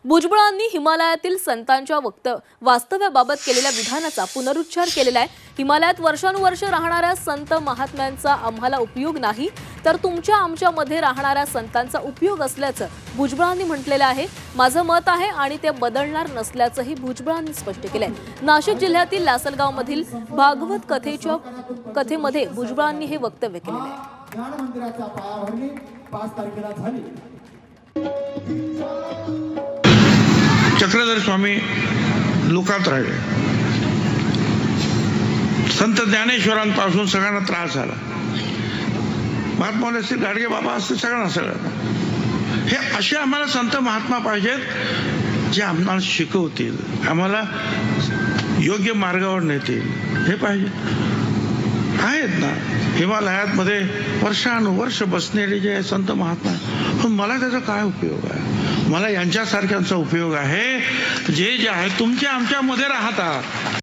भुजबळांनी हिमालयातील संतांच्या वास्तव्याबाबत केलेल्या विधानाचा पुनरुच्चार केलेला आहे। हिमालयात वर्षानुवर्ष राहणाऱ्या संत महात्म्यांचा आम्हाला उपयोग नाही, तर तुमच्या आमच्यामध्ये राहणाऱ्या संतांचा उपयोग असल्याचं भुजबळांनी म्हटलेलं आहे। माझं मत आहे आणि ते बदलणार नसल्याचंही भुजबळांनी स्पष्ट केलंय। नाशिक जिल्ह्यातील लासलगावमधील भागवत कथेमध्ये भुजबळांनी हे वक्तव्य केलेलं आहे। ज्ञान मंदिराचा पायाभरणी 5 तारखेला झाली। चक्रधर स्वामी लोकात राहिले। संत ज्ञानेश्वरांपासून सगळ्यांना त्रास झाला। महात्मा असतील, गाडगे बाबा असतील, सगळ्यांना हे असे आम्हाला संत महात्मा पाहिजेत जे आम्हाला शिकवतील, आम्हाला योग्य मार्गावर नेतील। हे पाहिजे आहेत ना हिमालयात मध्ये वर्षानुवर्ष बसलेले जे संत महात्मा, पण मला त्याचा काय उपयोग आहे? मला यांच्यासारख्यांचा उपयोग आहे जे आहे तुमच्या आमच्यामध्ये राहतात।